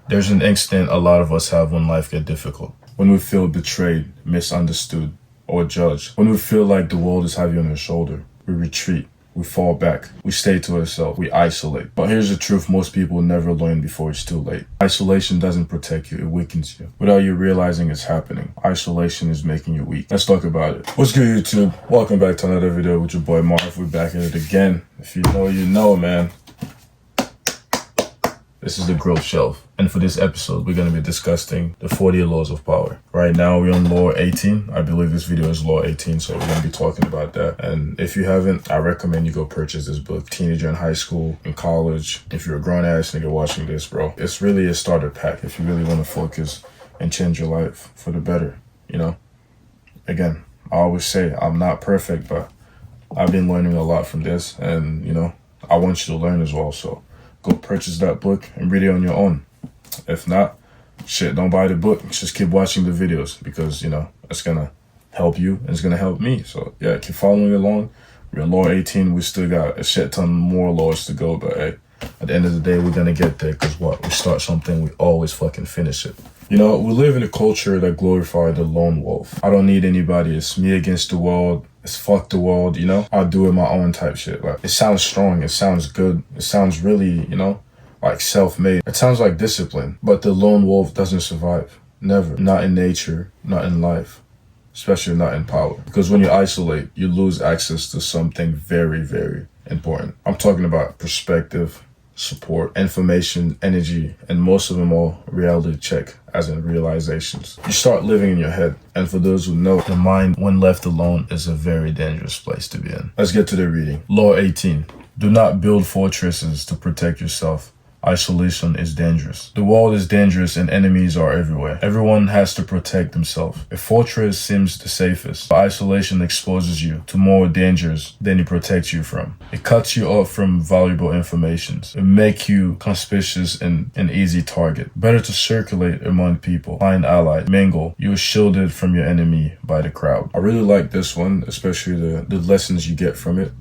There's an instant a lot of us have when life gets difficult. When we feel betrayed, misunderstood, or judged. When we feel like the world is heavy on our shoulder, we retreat. We fall back. We stay to ourselves. We isolate. But here's the truth most people never learn before it's too late. Isolation doesn't protect you. It weakens you. Without you realizing it's happening, isolation is making you weak. Let's talk about it. What's good, YouTube? Welcome back to another video with your boy Marv. We're back at it again. If you know, man. This is the growth shelf. And for this episode, we're going to be discussing the 40 laws of power. Right now, we're on law 18. I believe this video is law 18, so we're going to be talking about that. And if you haven't, I recommend you go purchase this book. Teenager in high school, in college. If you're a grown-ass nigga watching this, bro, it's really a starter pack if you really want to focus and change your life for the better, you know? Again, I always say I'm not perfect, but I've been learning a lot from this. And, you know, I want you to learn as well, so go purchase that book and read it on your own. If not, shit, don't buy the book. Just keep watching the videos because, you know, it's going to help you and it's going to help me. So, yeah, keep following along. We're in law 18. We still got a shit ton more laws to go. But, hey, at the end of the day, we're going to get there because what? We start something, we always fucking finish it. You know, we live in a culture that glorifies the lone wolf. I don't need anybody. It's me against the world. It's fuck the world, you know? I'll do it my own type shit. Like, it sounds strong. It sounds good. It sounds really, you know, like self-made. It sounds like discipline. But the lone wolf doesn't survive. Never. Not in nature. Not in life. Especially not in power. Because when you isolate, you lose access to something very, very important. I'm talking about perspective, support, information, energy, and most of them all reality check, as in realizations. You start living in your head, and for those who know, the mind, when left alone, is a very dangerous place to be in. Let's get to the reading. Law 18. Do not build fortresses to protect yourself. Isolation is dangerous. The world is dangerous and enemies are everywhere. Everyone has to protect themselves. A fortress seems the safest, but isolation exposes you to more dangers than it protects you from. It cuts you off from valuable information. It makes you conspicuous and an easy target. Better to circulate among people, find allies, mingle. You're shielded from your enemy by the crowd. I really like this one, especially the lessons you get from it.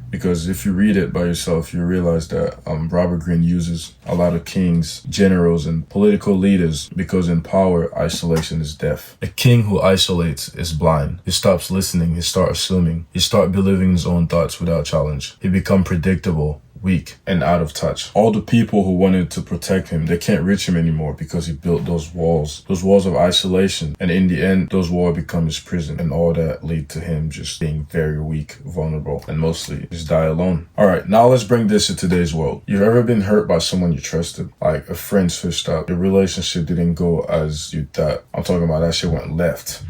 Because if you read it by yourself, you realize that Robert Greene uses a lot of kings, generals, and political leaders because in power, isolation is death. A king who isolates is blind. He stops listening. He starts assuming. He starts believing his own thoughts without challenge. He becomes predictable, weak, and out of touch. All the people who wanted to protect him, they can't reach him anymore because he built those walls of isolation. And in the end, those walls become his prison. And all that lead to him just being very weak, vulnerable, and mostly just die alone. All right, now let's bring this to today's world. You've ever been hurt by someone you trusted? Like a friend switched up. The relationship didn't go as you thought. I'm talking about that shit went left.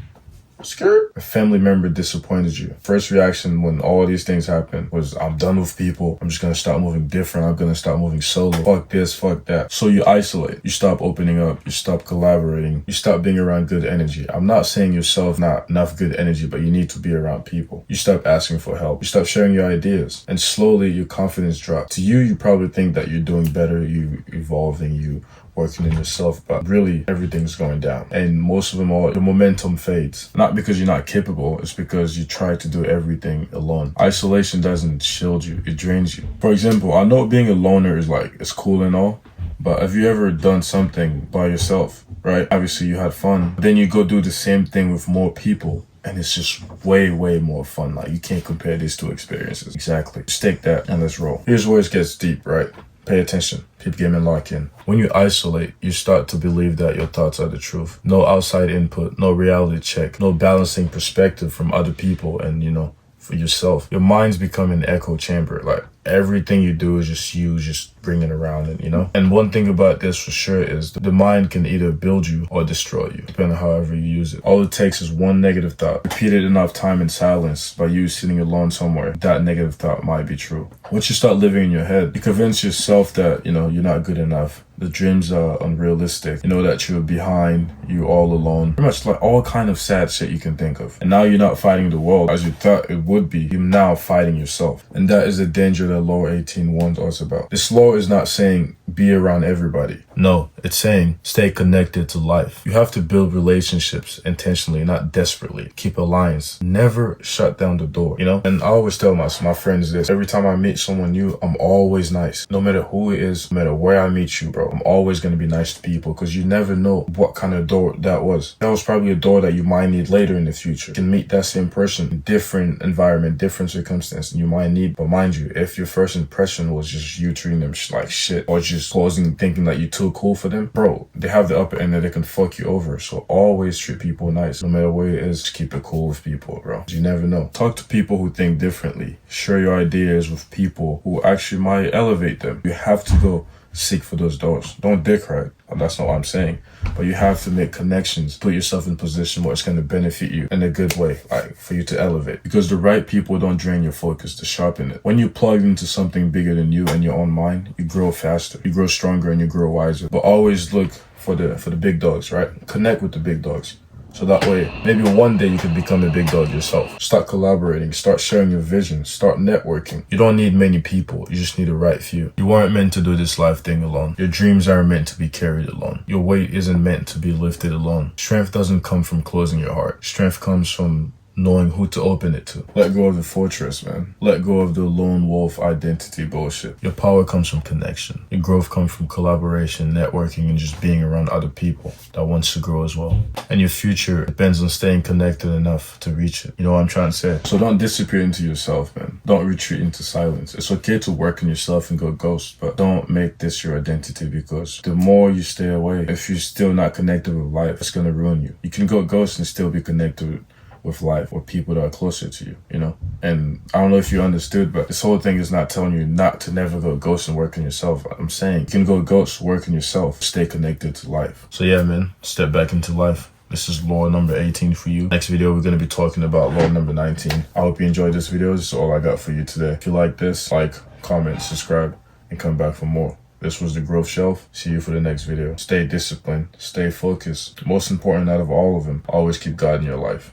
Skirt. A family member disappointed you. First reaction when all these things happen was, I'm done with people. I'm just gonna start moving different. I'm gonna start moving solo. Fuck this, fuck that. So you isolate. You stop opening up. You stop collaborating. You stop being around good energy. I'm not saying yourself not enough good energy, but you need to be around people. You stop asking for help. You stop sharing your ideas. And slowly your confidence drops. To you, you probably think that you're doing better, you evolving, you working in yourself, but really everything's going down. And most of them all, the momentum fades. Not because you're not capable, it's because you try to do everything alone. Isolation doesn't shield you, it drains you. For example, I know being a loner is like, it's cool and all, but have you ever done something by yourself, right? Obviously you had fun, but then you go do the same thing with more people. And it's just way, way more fun. Like, you can't compare these two experiences. Exactly. Just take that and let's roll. Here's where it gets deep, right? Pay attention. Peep game and lock in. When you isolate, you start to believe that your thoughts are the truth. No outside input, no reality check, no balancing perspective from other people and, you know, for yourself. Your mind's become an echo chamber. Like, everything you do is just you just bringing around it, you know? And one thing about this for sure is the mind can either build you or destroy you, depending on however you use it. All it takes is one negative thought. Repeated enough time in silence by you sitting alone somewhere, that negative thought might be true. Once you start living in your head, you convince yourself that, you know, you're not good enough. The dreams are unrealistic. You know that you're behind, you're all alone. Pretty much like all kind of sad shit you can think of. And now you're not fighting the world as you thought it would be. You're now fighting yourself. And that is the danger that Law 18 warns us about. This law is not saying be around everybody. No, it's saying stay connected to life. You have to build relationships intentionally, not desperately. Keep alliance. Never shut down the door, you know? And I always tell my friends this. Every time I meet someone new, I'm always nice. No matter who it is, no matter where I meet you, bro, I'm always going to be nice to people because you never know what kind of door that was. That was probably a door that you might need later in the future. You can meet that same person in different environment, different circumstance, and you might need. But mind you, if your first impression was just you treating them like shit or just causing thinking that you're too cool for them, bro, they have the upper end that they can fuck you over. So always treat people nice, no matter what it is. Just keep it cool with people, bro. You never know. Talk to people who think differently. Share your ideas with people who actually might elevate them. You have to go seek for those doors. Don't dick ride. That's not what I'm saying. But you have to make connections. Put yourself in a position where it's going to benefit you in a good way, like for you to elevate. Because the right people don't drain your focus, to sharpen it. When you plug into something bigger than you and your own mind, you grow faster, you grow stronger, and you grow wiser. But always look for the big dogs, right? Connect with the big dogs. So that way, maybe one day you could become a big dog yourself. Start collaborating, start sharing your vision, start networking. You don't need many people, you just need the right few. You weren't meant to do this life thing alone. Your dreams aren't meant to be carried alone. Your weight isn't meant to be lifted alone. Strength doesn't come from closing your heart. Strength comes from knowing who to open it to. Let go of the fortress, man. Let go of the lone wolf identity bullshit. Your power comes from connection. Your growth comes from collaboration, networking, and just being around other people that wants to grow as well. And your future depends on staying connected enough to reach it. You know what I'm trying to say? So don't disappear into yourself, man. Don't retreat into silence. It's okay to work on yourself and go ghost, but don't make this your identity, because the more you stay away, if you're still not connected with life, it's gonna ruin you. You can go ghost and still be connected with life or people that are closer to you, you know? And I don't know if you understood, but this whole thing is not telling you not to never go ghost and work on yourself. I'm saying you can go ghost, work on yourself, stay connected to life. So yeah, man, step back into life. This is law number 18 for you. Next video, we're going to be talking about law number 19. I hope you enjoyed this video. This is all I got for you today. If you like this, like, comment, subscribe, and come back for more. This was the Growth Shelf. See you for the next video. Stay disciplined, stay focused. Most important out of all of them, always keep God in your life.